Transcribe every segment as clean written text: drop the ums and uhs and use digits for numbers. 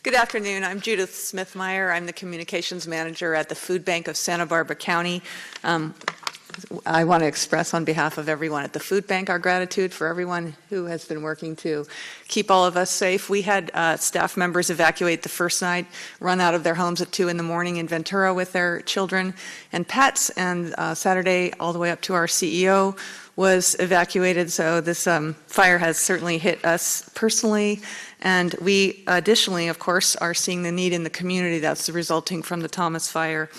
Good afternoon. I'm Judith Smith-Meyer. I'm the communications manager at the Foodbank of Santa Barbara County. I want to express on behalf of everyone at the Foodbank our gratitude for everyone who has been working to keep all of us safe. We had staff members evacuate the first night, run out of their homes at 2 in the morning in Ventura with their children and pets, and Saturday all the way up to our CEO was evacuated. So this fire has certainly hit us personally. And we additionally, of course, are seeing the need in the community that's resulting from the Thomas Fire.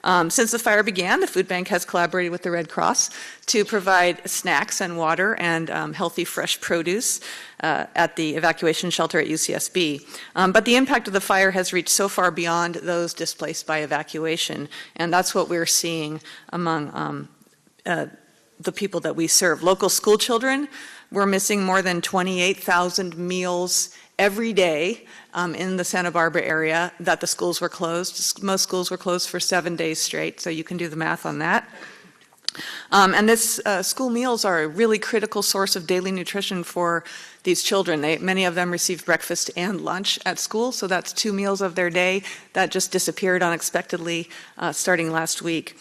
Since the fire began, the Food Bank has collaborated with the Red Cross to provide snacks and water and healthy, fresh produce at the evacuation shelter at UCSB. But the impact of the fire has reached so far beyond those displaced by evacuation, and that's what we're seeing among the people that we serve. Local school children were missing more than 28,000 meals every day in the Santa Barbara area that the schools were closed. Most schools were closed for 7 days straight, so you can do the math on that. And this school meals are a really critical source of daily nutrition for these children. Many of them receive breakfast and lunch at school, so that's 2 meals of their day that just disappeared unexpectedly starting last week.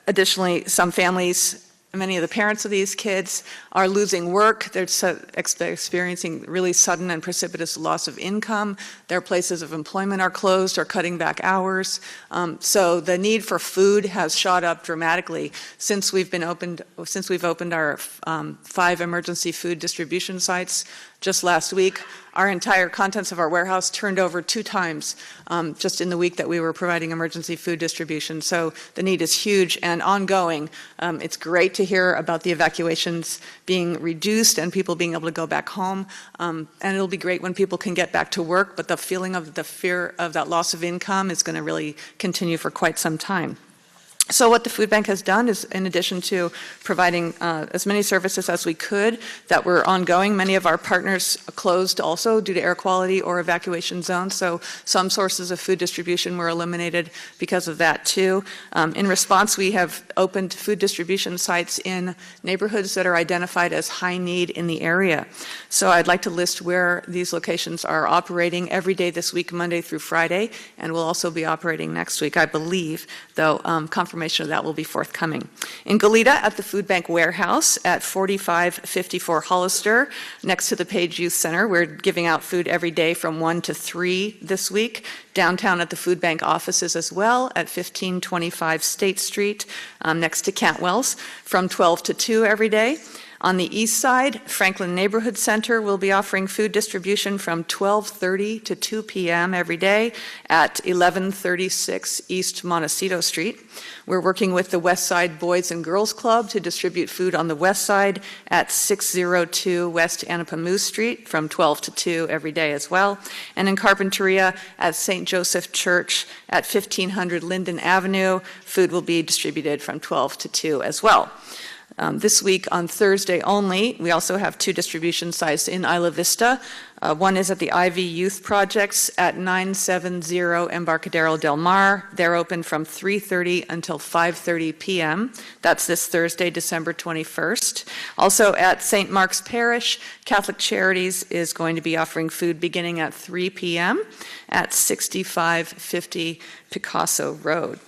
Additionally, some families, many of the parents of these kids are losing work. They're experiencing really sudden and precipitous loss of income. Their places of employment are closed or cutting back hours. So the need for food has shot up dramatically since we've opened our 5 emergency food distribution sites just last week. Our entire contents of our warehouse turned over 2 times just in the week that we were providing emergency food distribution. So the need is huge and ongoing. It's great to hear about the evacuations being reduced and people being able to go back home. And it'll be great when people can get back to work, but the feeling of the fear of that loss of income is going to really continue for quite some time. So what the Food Bank has done is, in addition to providing as many services as we could that were ongoing, many of our partners closed also due to air quality or evacuation zones, so some sources of food distribution were eliminated because of that too. In response, we have opened food distribution sites in neighborhoods that are identified as high need in the area. So I'd like to list where these locations are operating every day this week, Monday through Friday, and will also be operating next week, I believe, though confirmation of that will be forthcoming. In Goleta at the Food Bank warehouse at 4554 Hollister, next to the Page Youth Center, we're giving out food every day from 1 to 3 this week. Downtown at the Food Bank offices as well at 1525 State Street, next to Cantwell's, from 12 to 2 every day. On the east side, Franklin Neighborhood Center will be offering food distribution from 12:30 to 2 p.m. every day at 1136 East Montecito Street. We're working with the West Side Boys and Girls Club to distribute food on the west side at 602 West Anapamu Street from 12 to 2 every day as well. And in Carpinteria at St. Joseph Church at 1500 Linden Avenue, food will be distributed from 12 to 2 as well. This week on Thursday only, we also have 2 distribution sites in Isla Vista. One is at the Ivy Youth Projects at 970 Embarcadero Del Mar. They're open from 3:30 until 5:30 p.m. That's this Thursday, December 21st. Also at St. Mark's Parish, Catholic Charities is going to be offering food beginning at 3 p.m. at 6550 Picasso Road.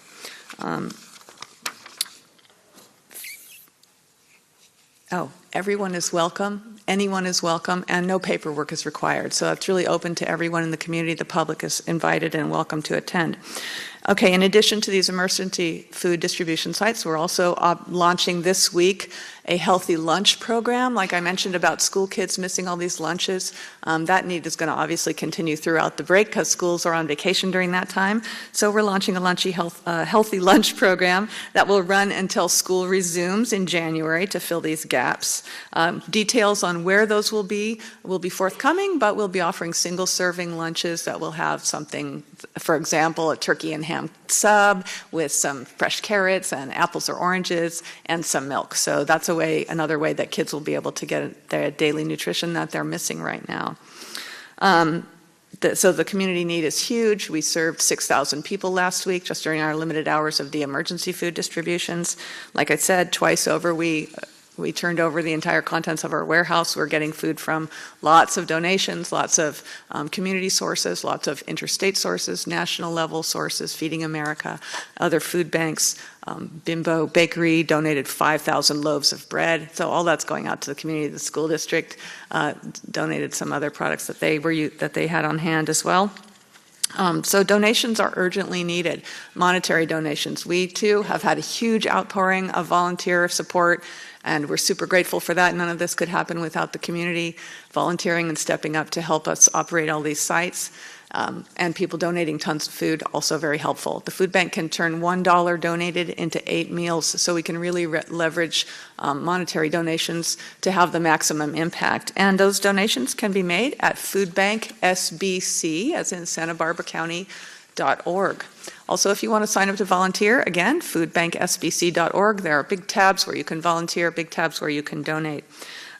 Everyone is welcome, anyone is welcome, and no paperwork is required. So it's really open to everyone in the community. The public is invited and welcome to attend. Okay, in addition to these emergency food distribution sites, we're also launching this week a healthy lunch program. Like I mentioned about school kids missing all these lunches, that need is going to obviously continue throughout the break because schools are on vacation during that time. So we're launching a healthy lunch program that will run until school resumes in January to fill these gaps. Details on where those will be forthcoming, but we'll be offering single-serving lunches that will have something, for example, a turkey and ham sub with some fresh carrots and apples or oranges and some milk. So that's another way that kids will be able to get their daily nutrition that they're missing right now. So the community need is huge. We served 6,000 people last week just during our limited hours of the emergency food distributions. Like I said, twice over we We turned over the entire contents of our warehouse. We're getting food from lots of donations, lots of community sources, lots of interstate sources, national level sources, Feeding America, other food banks. Bimbo Bakery donated 5,000 loaves of bread. So all that's going out to the community. The school district donated some other products that they had on hand as well. So donations are urgently needed, monetary donations. We too have had a huge outpouring of volunteer support, and we're super grateful for that. None of this could happen without the community volunteering and stepping up to help us operate all these sites. And people donating tons of food, also very helpful. The food bank can turn $1 donated into 8 meals, so we can really leverage monetary donations to have the maximum impact. And those donations can be made at Foodbank SBC, as in Santa Barbara County.org. Also, if you want to sign up to volunteer, again, foodbanksbc.org. There are big tabs where you can volunteer, big tabs where you can donate.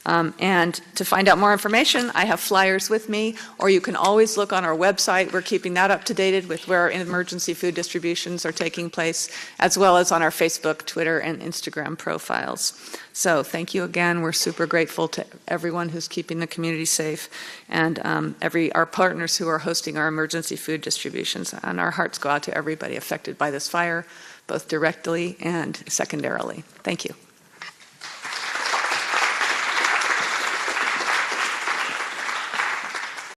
And to find out more information, I have flyers with me, or you can always look on our website. We're keeping that up to date with where our emergency food distributions are taking place, as well as on our Facebook, Twitter, and Instagram profiles. So thank you again. We're super grateful to everyone who's keeping the community safe, and our partners who are hosting our emergency food distributions. And our hearts go out to everybody affected by this fire, both directly and secondarily. Thank you.